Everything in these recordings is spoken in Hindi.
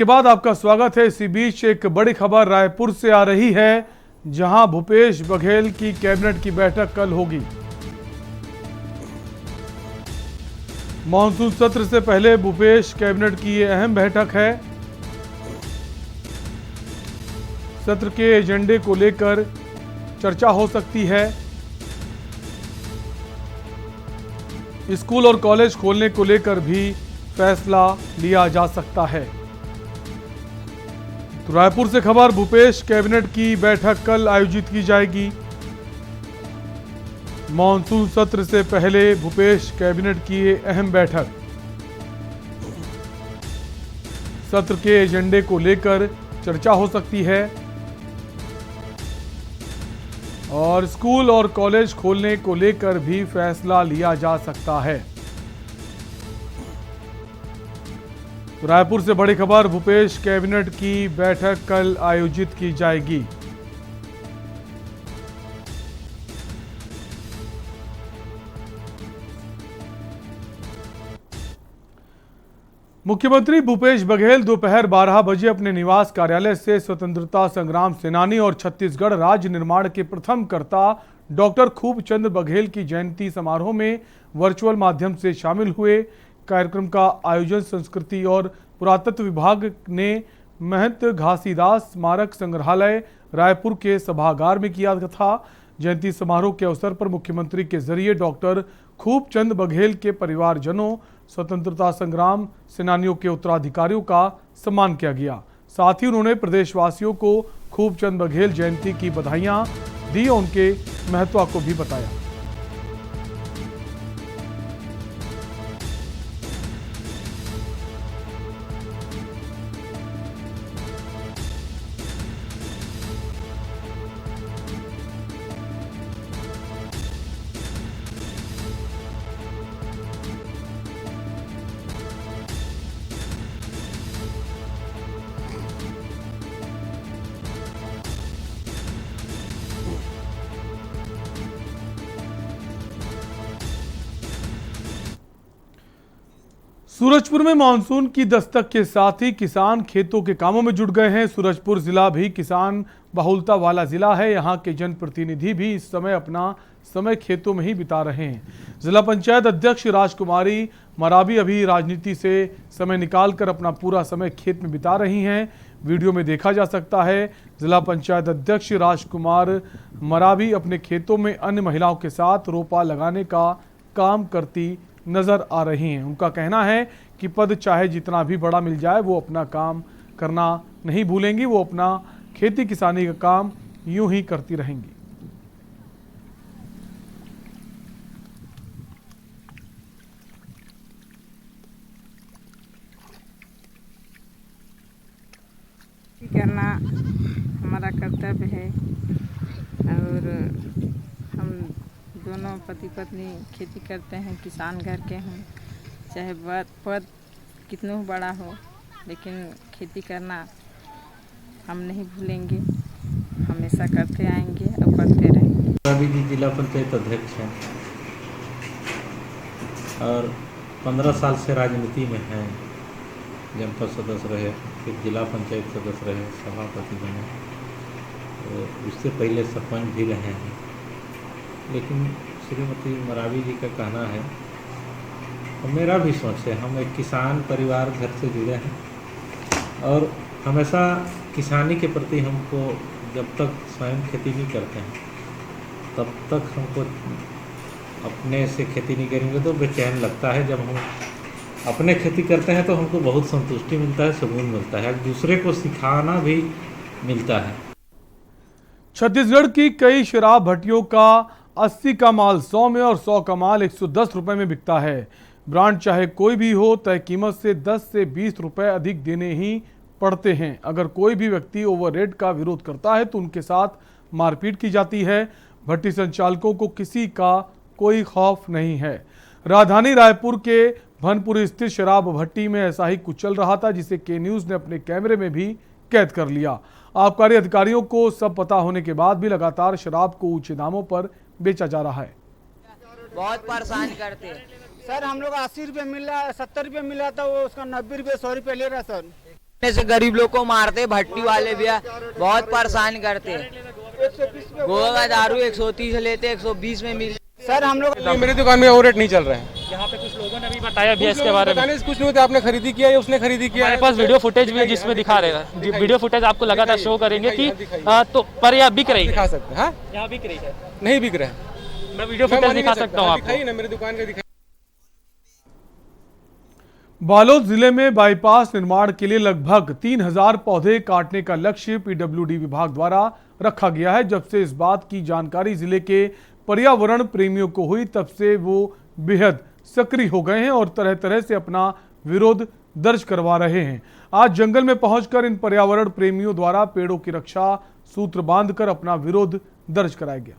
के बाद आपका स्वागत है। इसी बीच एक बड़ी खबर रायपुर से आ रही है, जहां भूपेश बघेल की कैबिनेट की बैठक कल होगी। मॉनसून सत्र से पहले भूपेश कैबिनेट की ये अहम बैठक है। सत्र के एजेंडे को लेकर चर्चा हो सकती है। स्कूल और कॉलेज खोलने को लेकर भी फैसला लिया जा सकता है। तो रायपुर से खबर, भूपेश कैबिनेट की बैठक कल आयोजित की जाएगी। मॉनसून सत्र से पहले भूपेश कैबिनेट की ये अहम बैठक। सत्र के एजेंडे को लेकर चर्चा हो सकती है और स्कूल और कॉलेज खोलने को लेकर भी फैसला लिया जा सकता है। तो रायपुर से बड़ी खबर, भूपेश कैबिनेट की बैठक कल आयोजित की जाएगी। मुख्यमंत्री भूपेश बघेल दोपहर 12 बजे अपने निवास कार्यालय से स्वतंत्रता संग्राम सेनानी और छत्तीसगढ़ राज्य निर्माण के प्रथम कर्ता डॉक्टर खूबचंद बघेल की जयंती समारोह में वर्चुअल माध्यम से शामिल हुए। कार्यक्रम का आयोजन संस्कृति और पुरातत्व विभाग ने महंत घासीदास स्मारक संग्रहालय रायपुर के सभागार में किया था। जयंती समारोह के अवसर पर मुख्यमंत्री के जरिए डॉक्टर खूबचंद बघेल के परिवारजनों, स्वतंत्रता संग्राम सेनानियों के उत्तराधिकारियों का सम्मान किया गया। साथ ही उन्होंने प्रदेशवासियों को खूबचंद बघेल जयंती की बधाइयां दी और उनके महत्व को भी बताया। सूरजपुर में मानसून की दस्तक के साथ ही किसान खेतों के कामों में जुट गए हैं। सूरजपुर जिला भी किसान बहुलता वाला जिला है। यहां के जनप्रतिनिधि भी इस समय अपना समय खेतों में ही बिता रहे हैं। जिला पंचायत अध्यक्ष राजकुमारी मरावी अभी राजनीति से समय निकालकर अपना पूरा समय खेत में बिता रही हैं। वीडियो में देखा जा सकता है जिला पंचायत अध्यक्ष राजकुमार मरावी अपने खेतों में अन्य महिलाओं के साथ रोपा लगाने का काम करती नजर आ रही हैं। उनका कहना है कि पद चाहे जितना भी बड़ा मिल जाए, वो अपना काम करना नहीं भूलेंगी। वो अपना खेती किसानी का काम यूं ही करती रहेंगी। करना हमारा कर्तव्य है और हम दोनों पति पत्नी खेती करते हैं, किसान घर के हैं। चाहे पद कितना बड़ा हो, लेकिन खेती करना हम नहीं भूलेंगे, हमेशा करते आएंगे और करते रहेंगे। अभी जी जिला पंचायत अध्यक्ष हैं और 15 साल से राजनीति में हैं। जनपद सदस्य रहे, फिर जिला पंचायत सदस्य रहे, सभापति बने, तो उससे पहले सरपंच भी रहे हैं। लेकिन श्रीमती मरावी जी का कहना है और मेरा भी सोच है, हम एक किसान परिवार घर से जुड़े हैं और हमेशा किसानी के प्रति हमको, जब तक स्वयं खेती नहीं करते हैं तब तक हमको अपने से खेती नहीं करेंगे तो बेचैन लगता है। जब हम अपने खेती करते हैं तो हमको बहुत संतुष्टि मिलता है, सुकून मिलता है, दूसरे को सिखाना भी मिलता है। छत्तीसगढ़ की कई शराब भट्टियों का 80 का माल 100 में और 100 का माल 110 रुपए में बिकता है। ब्रांड चाहे कोई भी हो, तय कीमत से 10 से 20 रुपए अधिक देने ही पड़ते हैं। अगर कोई भी व्यक्ति ओवर रेट का विरोध करता है तो उनके साथ मारपीट की जाती है। भट्टी संचालकों को किसी का कोई खौफ नहीं है। राजधानी रायपुर के भनपुर स्थित शराब भट्टी में ऐसा ही कुछ चल रहा था, जिसे के न्यूज ने अपने कैमरे में भी कैद कर लिया। आबकारी अधिकारियों को सब पता होने के बाद भी लगातार शराब को ऊंचे दामों पर बेचा जा रहा है। बहुत परेशान करते हैं सर। हम लोग 80 रुपये मिल रहा है, 70 रुपये मिल रहा था, वो उसका 90 रुपये 100 रुपये ले रहा है सर। ऐसे गरीब लोग को मारते, भट्टी वाले भी बहुत परेशान करते। गोवा का दारू 130 लेते, 120 में मिल। सर हम लोग मेरी दुकान में वो रेट नहीं चल रहा है। यहाँ पे कुछ लोगों ने भी बताया भी इसके बारे में। कुछ नहीं होता, आपने खरीदी किया या उसने खरीदी किया। हमारे पास वीडियो फुटेज भी है जिसमें दिखा रहेगा। वीडियो फुटेज आपको लगातार शो करेंगे कि तो पर यह बिक रही है। दिखा सकते हैं। यहाँ बिक रही है, नहीं बिक रहा है। मैं वीडियो फुटेज दिखा सकता हूँ आपको। दिखाइए ना, मेरी दुकान का दिखाइए। बालोद जिले में बाईपास निर्माण के लिए लगभग 3000 पौधे काटने का लक्ष्य पीडब्ल्यूडी विभाग द्वारा रखा गया है। जब से इस बात की जानकारी जिले के पर्यावरण प्रेमियों को हुई, तब से वो बेहद सक्रिय हो गए हैं और तरह तरह से अपना विरोध दर्ज करवा रहे हैं। आज जंगल में पहुंचकर इन पर्यावरण प्रेमियों द्वारा पेड़ों की रक्षा सूत्र बांधकर अपना विरोध दर्ज कराया गया।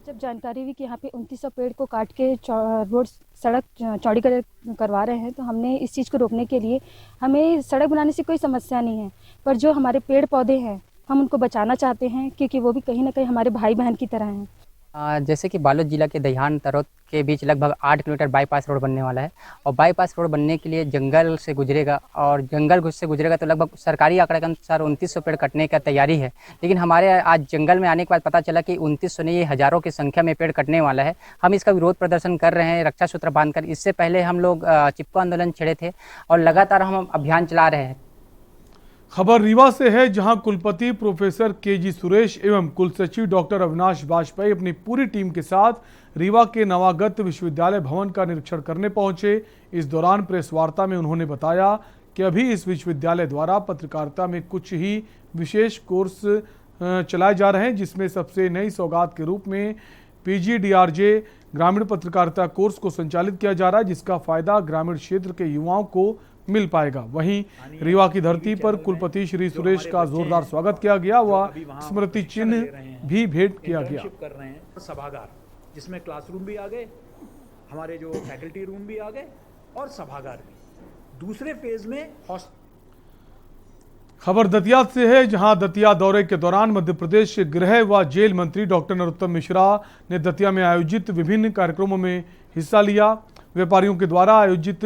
जब जानकारी हुई कि यहाँ पे 2900 पेड़ को काट के रोड सड़क चौड़ी करवा रहे हैं, तो हमने इस चीज़ को रोकने के लिए, हमें सड़क बनाने से कोई समस्या नहीं है, पर जो हमारे पेड़ पौधे हैं हम उनको बचाना चाहते हैं, क्योंकि वो भी कहीं ना कहीं हमारे भाई बहन की तरह हैं। जैसे कि बालोद जिला के दहियान तरौत के बीच लगभग 8 किलोमीटर बाईपास रोड बनने वाला है और बाईपास रोड बनने के लिए जंगल से गुजरेगा और जंगल से गुजरेगा तो लगभग सरकारी आंकड़े के अनुसार 2900 पेड़ कटने का तैयारी है। लेकिन हमारे आज जंगल में आने के बाद पता चला कि 2900 नहीं, ये हज़ारों की संख्या में पेड़ कटने वाला है। हम इसका विरोध प्रदर्शन कर रहे हैं रक्षा सूत्र बांधकर। इससे पहले हम लोग चिपको आंदोलन छेड़े थे और लगातार हम अभियान चला रहे हैं। खबर रीवा से है, जहां कुलपति प्रोफेसर केजी सुरेश एवं कुलसचिव डॉक्टर अविनाश वाजपेयी अपनी पूरी टीम के साथ रीवा के नवागत विश्वविद्यालय भवन का निरीक्षण करने पहुंचे। इस दौरान प्रेस वार्ता में उन्होंने बताया कि अभी इस विश्वविद्यालय द्वारा पत्रकारिता में कुछ ही विशेष कोर्स चलाए जा रहे हैं, जिसमें सबसे नई सौगात के रूप में PGDRJ ग्रामीण पत्रकारिता कोर्स को संचालित किया जा रहा है, जिसका फायदा ग्रामीण क्षेत्र के युवाओं को मिल पाएगा। वहीं रीवा की धरती पर कुलपति श्री सुरेश का जोरदार स्वागत किया गया व स्मृति चिन्ह भी भेंट किया गया। कर रहे हैं सभागार, जिसमें क्लासरूम भी आ गए, हमारे जो फैकल्टी रूम भी आ गए और सभागार भी। दूसरे फेज में खबर दतिया से है, जहां दतिया दौरे के दौरान मध्य प्रदेश गृह व जेल मंत्री डॉक्टर नरोत्तम मिश्रा ने दतिया में आयोजित विभिन्न कार्यक्रमों में हिस्सा लिया। व्यापारियों के द्वारा आयोजित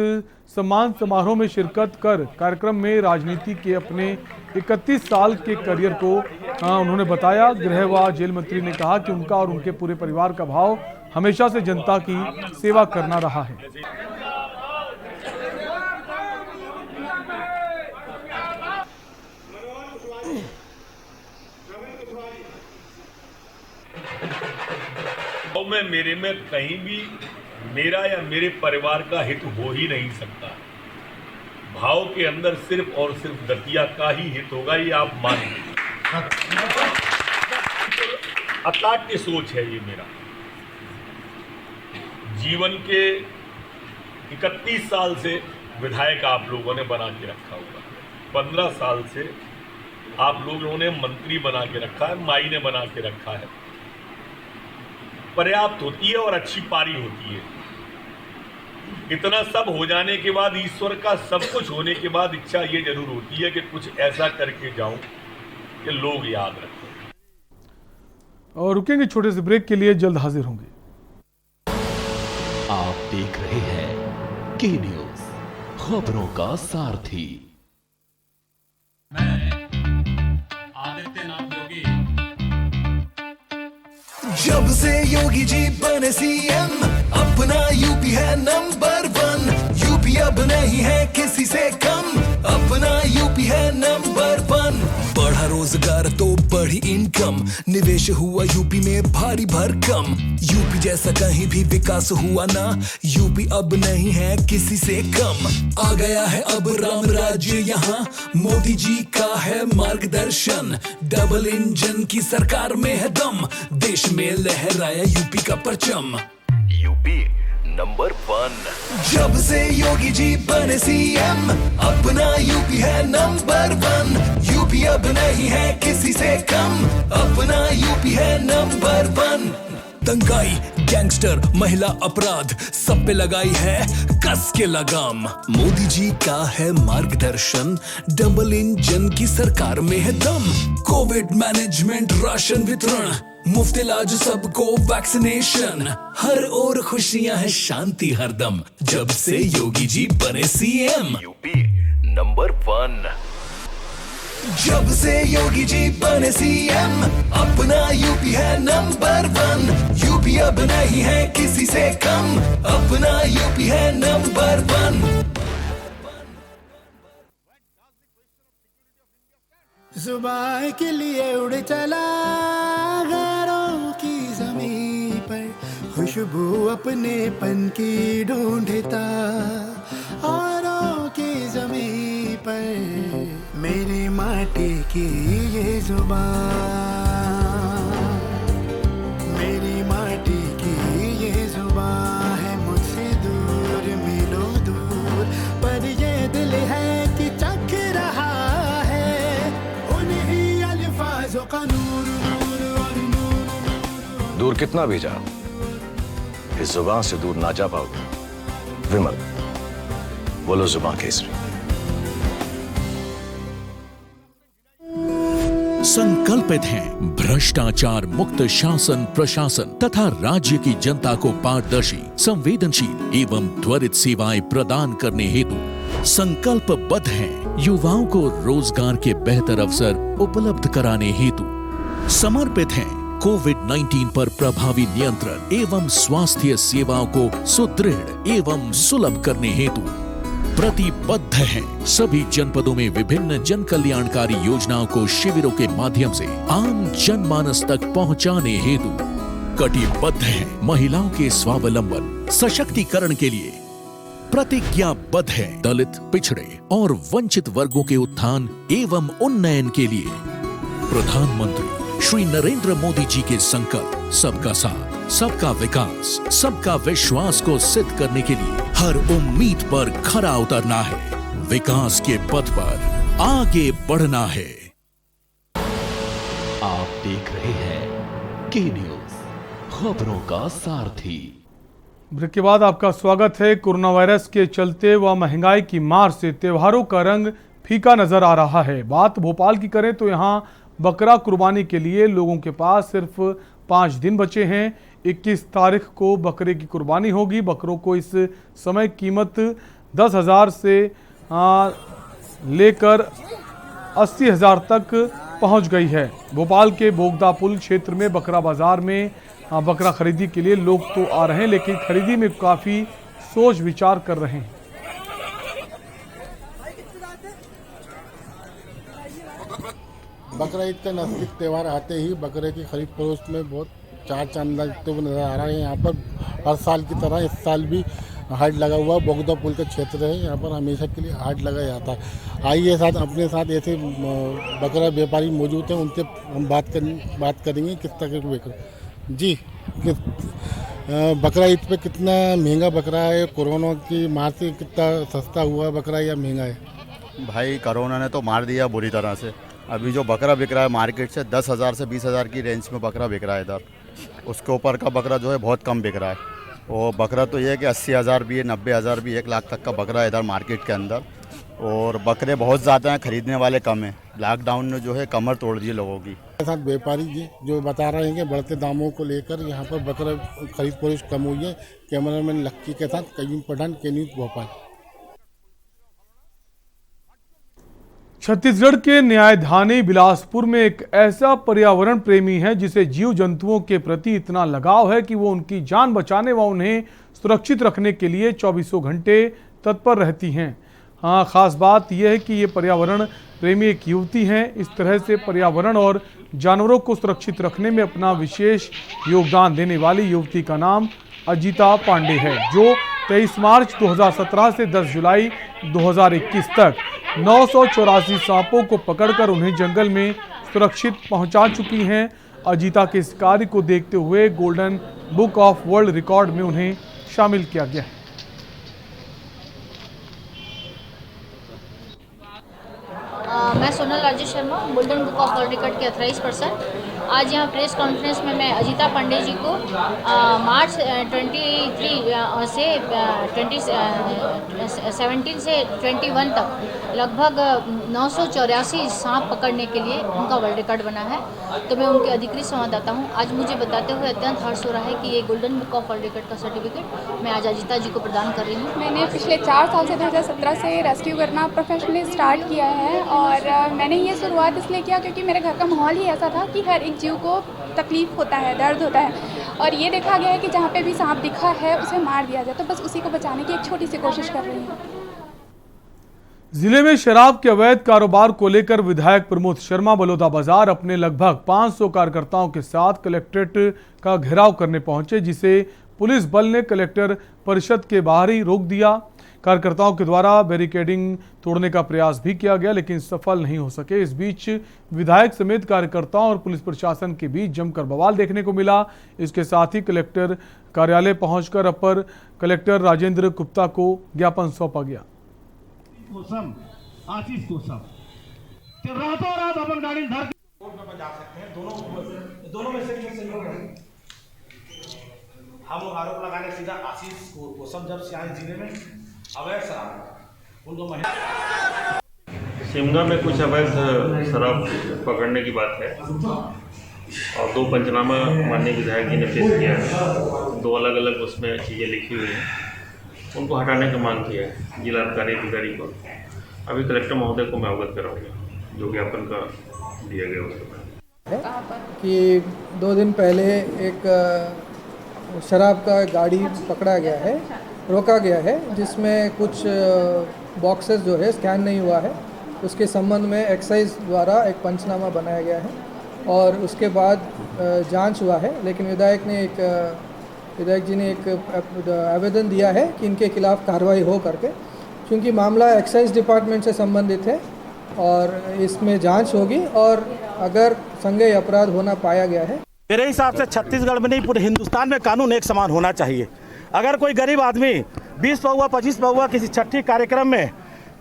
सम्मान समारोह में शिरकत कर कार्यक्रम में राजनीति के अपने 31 साल के करियर को उन्होंने बताया। गृह व जेल मंत्री ने कहा कि उनका और उनके पूरे परिवार का भाव हमेशा से जनता की सेवा करना रहा है। में मेरे में कहीं भी मेरा या मेरे परिवार का हित हो ही नहीं सकता। भाव के अंदर सिर्फ और सिर्फ दतिया का ही हित होगा, ये आप मानिए। अकाट्य सोच है ये मेरा। जीवन के 31 साल से विधायक आप लोगों ने बना के रखा होगा, 15 साल से आप लोगों ने मंत्री बना के रखा है, माई ने बना के रखा है। पर्याप्त होती है और अच्छी पारी होती है। इतना सब हो जाने के बाद, ईश्वर का सब कुछ होने के बाद इच्छा ये जरूर होती है कि कुछ ऐसा करके जाऊं कि लोग याद रखें। और रुकेंगे छोटे से ब्रेक के लिए, जल्द हाजिर होंगे। आप देख रहे हैं के न्यूज, खबरों का सारथी। जब से योगी जी बने सीएम, अपना यूपी है नंबर 1। यूपी अब नहीं है किसी से कम, अपना यूपी है नंबर 1। बढ़ा रोजगार तो बढ़ी इनकम, निवेश हुआ यूपी में भारी भरकम। यूपी जैसा कहीं भी विकास हुआ ना, यूपी अब नहीं है किसी से कम। आ गया है अब राम राज्य यहाँ, मोदी जी का है मार्गदर्शन। डबल इंजन की सरकार में है दम, देश में लहराया यूपी का परचम। UP number 1। जब से योगी जी बने सीएम, अपना यूपी है नंबर 1। यूपी अब नहीं है किसी से कम, अपना यूपी है नंबर 1। दंगाई, गैंगस्टर, महिला अपराध, सब पे लगाई है कस के लगाम। मोदी जी का है मार्गदर्शन, डबल इंजन की सरकार में है दम। कोविड मैनेजमेंट, राशन वितरण, मुफ्त इलाज सबको, वैक्सीनेशन, हर ओर खुशियां है, शांति हरदम। जब से योगी जी बने सीएम, यूपी नंबर 1। जब से योगी जी बने सीएम, अपना यूपी है नंबर 1। यूपी अब नहीं है किसी से कम, अपना यूपी है नंबर 1। सुबह के लिए उड़ चला गैरों की ज़मीं पर, खुशबू अपने पन की ढूंढता औरों की ज़मीं पर। मेरी माटी की ये ज़ुबान, मेरी माटी की ये ज़ुबान है मुझसे दूर मीलों दूर, पर ये दिल है कि चख रहा है उन्हीं अल्फाज़ों का नूर नूर और नूर। दूर कितना भी जाओ, इस जुबान से दूर ना जा पाओगे। विमल, बोलो जुबान केसरी। संकल्पित हैं भ्रष्टाचार मुक्त शासन प्रशासन तथा राज्य की जनता को पारदर्शी, संवेदनशील एवं त्वरित सेवाएं प्रदान करने हेतु संकल्पबद्ध हैं। युवाओं को रोजगार के बेहतर अवसर उपलब्ध कराने हेतु समर्पित हैं। कोविड-19 पर प्रभावी नियंत्रण एवं स्वास्थ्य सेवाओं को सुदृढ़ एवं सुलभ करने हेतु प्रतिबद्ध हैं। सभी जनपदों में विभिन्न जन कल्याणकारी योजनाओं को शिविरों के माध्यम से आम जनमानस तक पहुंचाने हेतु कटिबद्ध हैं। महिलाओं के स्वावलंबन सशक्तिकरण के लिए प्रतिज्ञाबद्ध है। दलित, पिछड़े और वंचित वर्गों के उत्थान एवं उन्नयन के लिए प्रधानमंत्री श्री नरेंद्र मोदी जी के संकल्प सबका साथ, सबका विकास, सबका विश्वास को सिद्ध करने के लिए हर उम्मीद पर खरा उतरना है। विकास के पथ पर आगे बढ़ना है। आप देख रहे हैं के न्यूज, खबरों का सारथी। ब्रेक के बाद आपका स्वागत है। कोरोना वायरस के चलते व महंगाई की मार से त्योहारों का रंग फीका नजर आ रहा है। बात भोपाल की करें तो यहाँ बकरा कुर्बानी के लिए लोगों के पास सिर्फ 5 दिन बचे हैं। 21 तारीख को बकरे की कुर्बानी होगी। बकरों को इस समय कीमत 10,000 से लेकर 80,000 तक पहुंच गई है। भोपाल के बोगदा पुल क्षेत्र में बकरा बाजार में बकरा खरीदी के लिए लोग तो आ रहे हैं, लेकिन खरीदी में काफ़ी सोच विचार कर रहे हैं। बकरा ईद का नज़दीक त्यौहार आते ही बकरे की खरीद फरोख्त में बहुत चार चांद लगते हुए नज़र आ रहा है। यहाँ पर हर साल की तरह इस साल भी हाट लगा हुआ बोगदा पुल का क्षेत्र है। यहाँ पर हमेशा के लिए हाट लगाया जाता है। आइए साथ अपने साथ ऐसे बकरा व्यापारी मौजूद हैं, उनसे हम बात करेंगे किस तरह के बकरा। जी, बकरा ईद पे कितना महंगा बकरा है? कोरोना की मार से कितना सस्ता हुआ बकरा या महंगा है? भाई कोरोना ने तो मार दिया बुरी तरह से। अभी जो बकरा बिक रहा है मार्केट से 10,000 से 20,000 की रेंज में बकरा बिक रहा है इधर। उसके ऊपर का बकरा जो है बहुत कम बिक रहा है। और बकरा तो ये है कि 80,000 भी है, 90,000 भी, 1 लाख तक का बकरा है इधर मार्केट के अंदर। और बकरे बहुत ज़्यादा हैं, खरीदने वाले कम हैं। लॉकडाउन ने जो है कमर तोड़ दी लोगों की। साथ व्यापारी जी जो बता रहे हैं कि बढ़ते दामों को लेकर यहाँ पर बकरा खरीद फरोख्त कम हुई है। कैमरामैन लक्की के साथ कयूम पठान, के न्यूज़ भोपाल। छत्तीसगढ़ के न्यायधानी बिलासपुर में एक ऐसा पर्यावरण प्रेमी है जिसे जीव जंतुओं के प्रति इतना लगाव है कि वो उनकी जान बचाने व उन्हें सुरक्षित रखने के लिए 24 घंटे तत्पर रहती हैं। हाँ, खास बात यह है कि ये पर्यावरण प्रेमी एक युवती हैं। इस तरह से पर्यावरण और जानवरों को सुरक्षित रखने में अपना विशेष योगदान देने वाली युवती का नाम अजिता पांडे है, जो 23 मार्च 2017 से 10 जुलाई 2021 तक 984 सांपों को पकड़कर उन्हें जंगल में सुरक्षित पहुंचा चुकी हैं। अजिता के इस कार्य को देखते हुए golden book of world record में उन्हें शामिल किया गया है। मैं Sonal Rajesh Sharma, golden book of world record के ऑथराइज पर्सन। आज यहाँ प्रेस कॉन्फ्रेंस में मैं अजिता पांडे जी को मार्च 23 से 17 से 21 तक लगभग 984 सांप पकड़ने के लिए उनका वर्ल्ड रिकॉर्ड बना है। तो मैं उनके अधिकृत संवाददाता हूँ। आज मुझे बताते हुए अत्यंत हर्ष हो रहा है कि ये golden book of world record का सर्टिफिकेट मैं आज अजिता जी को प्रदान कर रही हूँ। मैंने पिछले 4 साल से 2017 से रेस्क्यू करना प्रोफेशनली स्टार्ट किया है और मैंने ये शुरुआत इसलिए किया क्योंकि मेरे घर का माहौल ही ऐसा था कि हर एक जीव को तकलीफ होता है, दर्द होता है और ये देखा गया है कि जहाँ पे भी सांप दिखा है उसे मार दिया जाए। तो बस उसी को बचाने की एक छोटी सी कोशिश कर रही हूँ। जिले में शराब के अवैध कारोबार को लेकर विधायक प्रमोद शर्मा बलौदाबाजार अपने लगभग 500 कार्यकर्ताओं के साथ कलेक्ट्रेट का घेराव करने पहुंचे, जिसे पुलिस बल ने कलेक्टर परिषद के बाहर ही रोक दिया। कार्यकर्ताओं के द्वारा बैरिकेडिंग तोड़ने का प्रयास भी किया गया लेकिन सफल नहीं हो सके। इस बीच विधायक समेत कार्यकर्ताओं और पुलिस प्रशासन के बीच जमकर बवाल देखने को मिला। इसके साथ ही कलेक्टर कार्यालय पहुंचकर अपर कलेक्टर राजेंद्र गुप्ता को ज्ञापन सौंपा गया। आशीष कोसम रातों रात अपन गाड़ी धर कोर्ट में बजा सकते हैं। दोनों में से हम लोग आरोप लगाने सीधा आशीष कोसम जब सियान जिले में अवैध शराब उनको शिमला में कुछ अवैध शराब पकड़ने की बात है और 2 पंचनामा माननीय विधायक जी ने पेश किया है। 2 अलग अलग उसमें चीज़ें लिखी हुई हैं, उनको हटाने की मांग किया है जिलाधिकारी अधिकारी को। अभी कलेक्टर महोदय को मैं अवगत कराऊंगा जो ज्ञापन का दिया गया उसमें कि 2 दिन पहले एक शराब का गाड़ी पकड़ा गया है, रोका गया है, जिसमें कुछ बॉक्सेस जो है स्कैन नहीं हुआ है। उसके संबंध में एक्साइज द्वारा एक पंचनामा बनाया गया है और उसके बाद जांच हुआ है। लेकिन विधायक जी ने एक आवेदन दिया है कि इनके खिलाफ कार्रवाई हो करके, क्योंकि मामला एक्साइज डिपार्टमेंट से संबंधित है और इसमें जांच होगी और अगर संज्ञेय अपराध होना पाया गया है। मेरे हिसाब से छत्तीसगढ़ में नहीं पूरे हिंदुस्तान में कानून एक समान होना चाहिए। अगर कोई गरीब आदमी 20 पौवा 25 पौवा किसी छठी कार्यक्रम में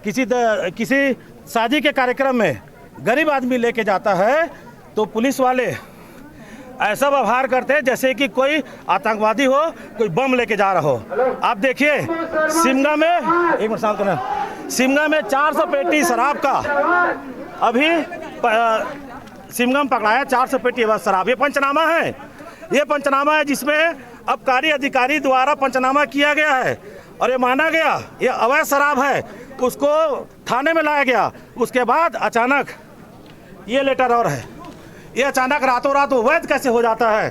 किसी शादी के कार्यक्रम में गरीब आदमी लेके जाता है तो पुलिस वाले ऐसा व्यवहार करते हैं जैसे कि कोई आतंकवादी हो, कोई बम लेके जा रहा हो। आप देखिए शिमला में एक मिनट शांत करना, शिमला में 400 पेटी शराब का अभी शिमला में पकड़ाया 400 पेटी अवैध शराब। ये पंचनामा है जिसमें आबकारी अधिकारी द्वारा पंचनामा किया गया है और ये माना गया ये अवैध शराब है, उसको थाने में लाया गया। उसके बाद अचानक ये लेटर और है, ये अचानक रातों रात अवैध कैसे हो जाता है।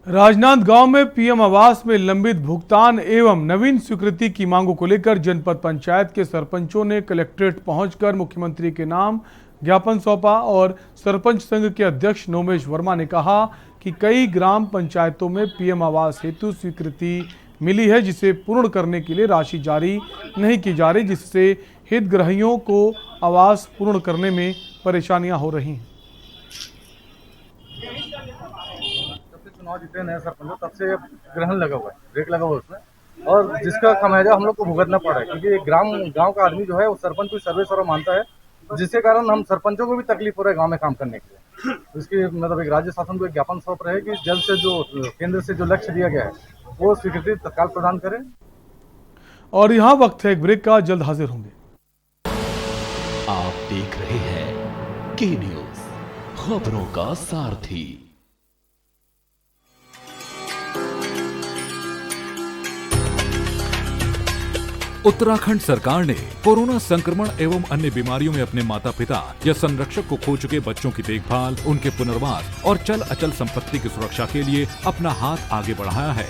राजनांदगांव में पीएम आवास में लंबित भुगतान एवं नवीन स्वीकृति की मांगों को लेकर जनपद पंचायत के सरपंचों ने कलेक्ट्रेट पहुंचकर मुख्यमंत्री के नाम ज्ञापन सौंपा और सरपंच संघ के अध्यक्ष नोमेश वर्मा ने कहा कि कई ग्राम पंचायतों में पीएम आवास हेतु स्वीकृति मिली है, जिसे पूर्ण करने के लिए राशि जारी नहीं की जा रही, जिससे हितग्राहियों को आवास पूर्ण करने में परेशानियां हो रही हैं। जब से चुनाव जीते नए सरपंच तब से ग्रहण लगा हुआ है, ब्रेक लगा हुआ है उसमें, और जिसका खामियाजा हम लोग को भुगतना पड़ा है क्योंकि गांव का आदमी जो है वो सरपंच को सर्वेसर्वा मानता है, जिसके कारण हम सरपंचों को भी तकलीफ हो रहा है गांव में काम करने के लिए। इसकी मतलब एक राज्य शासन को एक ज्ञापन सौंप रहे कि जल्द से जो केंद्र से जो लक्ष्य दिया गया है वो स्वीकृति तत्काल प्रदान करें। और यहाँ वक्त है एक ब्रेक का, जल्द हाजिर होंगे। आप देख रहे हैं के न्यूज, खबरों का सारथी। उत्तराखंड सरकार ने कोरोना संक्रमण एवं अन्य बीमारियों में अपने माता पिता या संरक्षक को खो चुके बच्चों की देखभाल, उनके पुनर्वास और चल अचल संपत्ति की सुरक्षा के लिए अपना हाथ आगे बढ़ाया है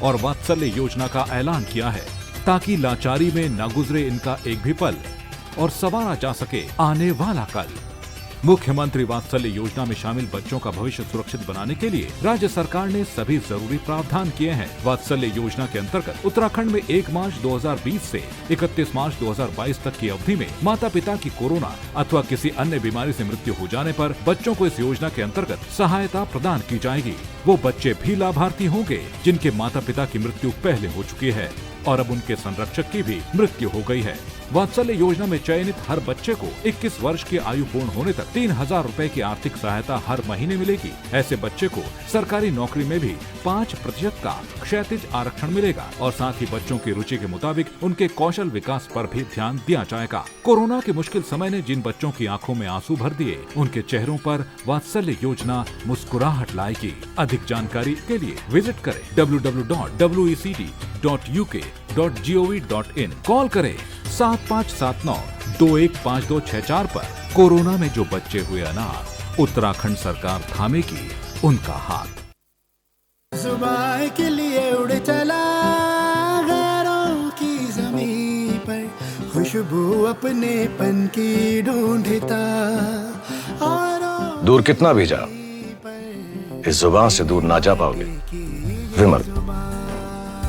और वात्सल्य योजना का ऐलान किया है, ताकि लाचारी में न गुजरे इनका एक भी पल और संवारा जा सके आने वाला कल। मुख्यमंत्री वात्सल्य योजना में शामिल बच्चों का भविष्य सुरक्षित बनाने के लिए राज्य सरकार ने सभी जरूरी प्रावधान किए हैं। वात्सल्य योजना के अंतर्गत उत्तराखंड में 1 मार्च 2020 से 31 मार्च 2022 तक की अवधि में माता पिता की कोरोना अथवा किसी अन्य बीमारी से मृत्यु हो जाने पर बच्चों को इस योजना के अंतर्गत सहायता प्रदान की जाएगी। वो बच्चे भी लाभार्थी होंगे जिनके माता पिता की मृत्यु पहले हो चुकी है। और अब उनके संरक्षक की भी मृत्यु हो गई है। वात्सल्य योजना में चयनित हर बच्चे को 21 वर्ष की आयु पूर्ण होने तक 3000 रुपए की आर्थिक सहायता हर महीने मिलेगी। ऐसे बच्चे को सरकारी नौकरी में भी 5% का क्षैतिज आरक्षण मिलेगा और साथ ही बच्चों की रुचि के मुताबिक उनके कौशल विकास पर भी ध्यान दिया जाएगा। कोरोना के मुश्किल समय ने जिन बच्चों की आंखों में आंसू भर दिए, उनके चेहरों पर वात्सल्य योजना मुस्कुराहट लाएगी। अधिक जानकारी के लिए विजिट करें www.wect.uk.gov.in। कॉल करें 7579-215264 पर। कोरोना में जो बच्चे हुए अनाथ, उत्तराखंड सरकार थामेगी उनका हाथ। जुबान के लिए उड़ चला गैरों की ज़मीं पर, खुशबू अपने पन की ढूंढता। दूर कितना भी जाओ, इस जुबान से दूर ना जा पाओगे। विमल,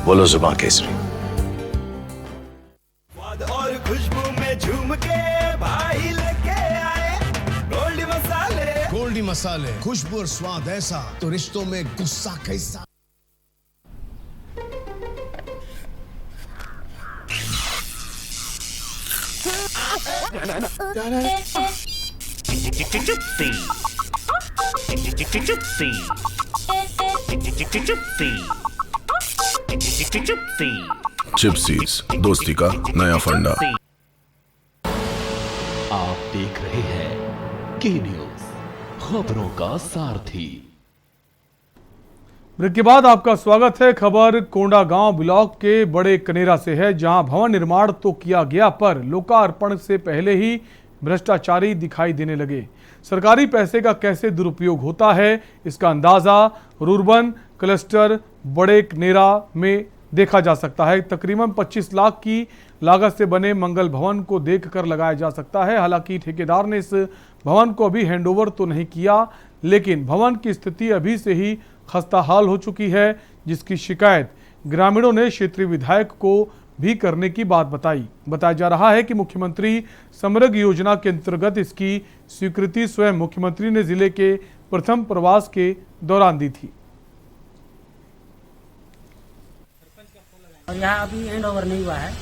बोलो जुबान केसरी। और खुशबू में झूम के भाई लेके आए गोल्डी मसाले। गोल्डी मसाले, खुशबू और स्वाद ऐसा तो रिश्तों में गुस्सा कैसा। चिप्सीज, दोस्ती का नया फंडा। आप देख रहे हैं के न्यूज, खबरों का सारथी। ब्रेक के बाद आपका स्वागत है। खबर कोंडागांव ब्लॉक के बड़े कनेरा से है, जहां भवन निर्माण तो किया गया पर लोकार्पण से पहले ही भ्रष्टाचारी दिखाई देने लगे। सरकारी पैसे का कैसे दुरुपयोग होता है, इसका अंदाजा रुर्बन क्लस्टर बड़े कनेरा में देखा जा सकता है। तकरीबन 25 लाख की लागत से बने मंगल भवन को देखकर लगाया जा सकता है। हालांकि ठेकेदार ने इस भवन को अभी हैंडओवर तो नहीं किया, लेकिन भवन की स्थिति अभी से ही खस्ताहाल हो चुकी है, जिसकी शिकायत ग्रामीणों ने क्षेत्रीय विधायक को भी करने की बात बताई। बताया जा रहा है कि मुख्यमंत्री समृग योजना के अंतर्गत इसकी स्वीकृति स्वयं मुख्यमंत्री ने जिले के प्रथम प्रवास के दौरान दी थी। और यहाँ अभी एंड ओवर नहीं हुआ है।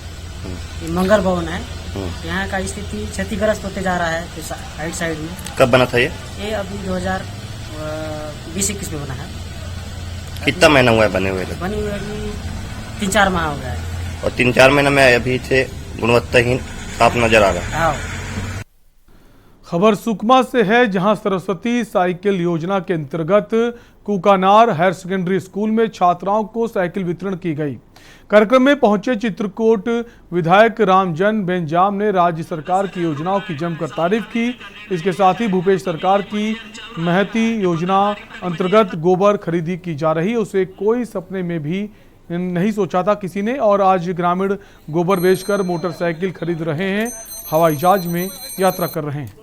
ये मंगल भवन है, यहाँ का स्थिति क्षतिग्रस्त होते जा रहा है राइट साइड में। कब बना था ये अभी 2020-21 में बना है। कितना महीना हुआ है बने हुए? बनी हुई अभी 3-4 माह हो गया है। और 3-4 महीने में अभी से गुणवत्ताहीन साफ नजर आ रहा है। खबर सुकमा से है, जहां सरस्वती साइकिल योजना के अंतर्गत कुकानार हायर सेकेंडरी स्कूल में छात्राओं को साइकिल वितरण की गई। कार्यक्रम में पहुंचे चित्रकूट विधायक रामजन बेंजाम ने राज्य सरकार की योजनाओं की जमकर तारीफ की। इसके साथ ही भूपेश सरकार की महती योजना अंतर्गत गोबर खरीदी की जा रही है, उसे कोई सपने में भी नहीं सोचा था किसी ने, और आज ग्रामीण गोबर बेचकर मोटरसाइकिल खरीद रहे हैं, हवाई जहाज में यात्रा कर रहे हैं।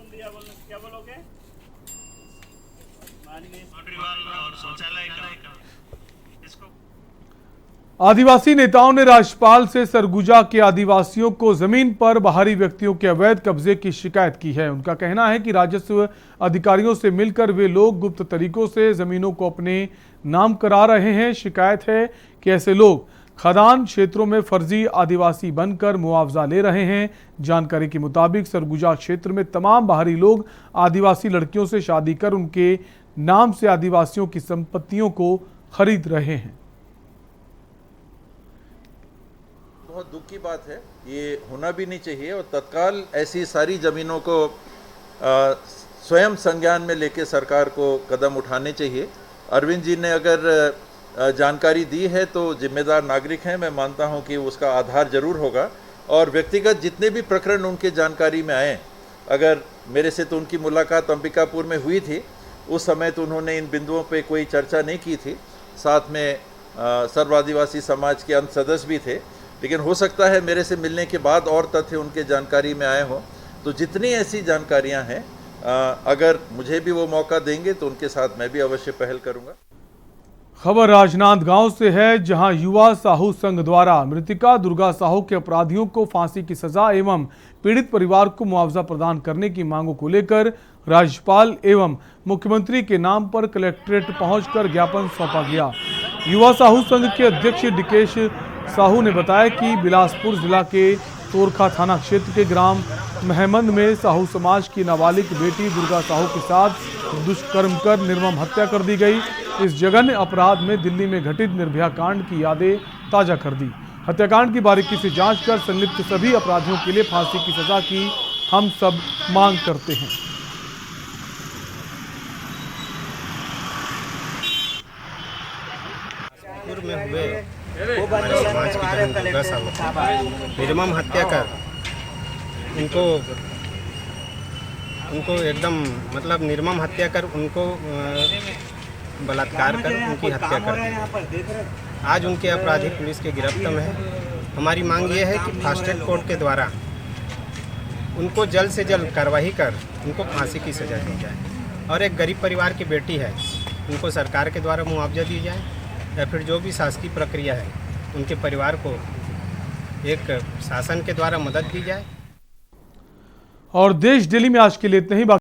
आदिवासी नेताओं ने राज्यपाल से सरगुजा के आदिवासियों को जमीन पर बाहरी व्यक्तियों के अवैध कब्जे की शिकायत की है। उनका कहना है कि राजस्व अधिकारियों से मिलकर वे लोग गुप्त तरीकों से जमीनों को अपने नाम करा रहे हैं। शिकायत है कि ऐसे लोग खदान क्षेत्रों में फर्जी आदिवासी बनकर मुआवजा ले रहे हैं। जानकारी के मुताबिक सरगुजा क्षेत्र में तमाम बाहरी लोग आदिवासी लड़कियों से शादी कर उनके नाम से आदिवासियों की संपत्तियों को खरीद रहे हैं। बहुत दुख की बात है, ये होना भी नहीं चाहिए और तत्काल ऐसी सारी ज़मीनों को स्वयं संज्ञान में लेके सरकार को कदम उठाने चाहिए। अरविंद जी ने अगर जानकारी दी है तो जिम्मेदार नागरिक हैं, मैं मानता हूं कि उसका आधार जरूर होगा और व्यक्तिगत जितने भी प्रकरण उनके जानकारी में आए, अगर मेरे से तो उनकी मुलाकात अंबिकापुर में हुई थी, उस समय तो उन्होंने इन बिंदुओं पे कोई चर्चा नहीं की थी। साथ में सर्व आदिवासी समाज के अंत सदस्य भी थे, लेकिन हो सकता है मेरे से मिलने के बाद और तथ्य उनके जानकारी में आए हों। तो जितनी ऐसी जानकारियां हैं, अगर मुझे भी वो मौका देंगे तो उनके साथ मैं भी अवश्य पहल करूंगा। खबर राजनांदगांव से है, जहां युवा साहू संघ द्वारा मृतिका दुर्गा साहू के अपराधियों को फांसी की सजा एवं पीड़ित परिवार को मुआवजा प्रदान करने की मांगों को लेकर राज्यपाल एवं मुख्यमंत्री के नाम पर कलेक्ट्रेट पहुंचकर ज्ञापन सौंपा गया। युवा साहू संघ के अध्यक्ष डिकेश साहू ने बताया कि बिलासपुर जिला के तोरखा थाना क्षेत्र के ग्राम महमंद में साहू समाज की नाबालिग बेटी दुर्गा साहू के साथ दुष्कर्म कर निर्मम हत्या कर दी गई। इस जघन्य अपराध में दिल्ली में घटित निर्भया कांड की यादें ताजा कर दी। हत्याकांड की बारीकी से जांच कर संलिप्त सभी अपराधियों के लिए फांसी की सजा की हम सब मांग करते हैं। में हुए हमारे समाज की बहन दुर्गा साहू निर्मम हत्या कर उनको एकदम मतलब निर्मम हत्या कर उनको बलात्कार कर उनकी हत्या कर दी। आज उनके अपराधी पुलिस के गिरफ्त में है। हमारी मांग ये है कि फास्ट ट्रैक कोर्ट के द्वारा उनको जल्द से जल्द कार्रवाई कर उनको फांसी की सजा दी जाए और एक गरीब परिवार की बेटी है उनको सरकार के द्वारा मुआवजा दी जाए या फिर जो भी शासकीय प्रक्रिया है उनके परिवार को एक शासन के द्वारा मदद दी जाए। और देश डेली में आज के लिए इतना ही।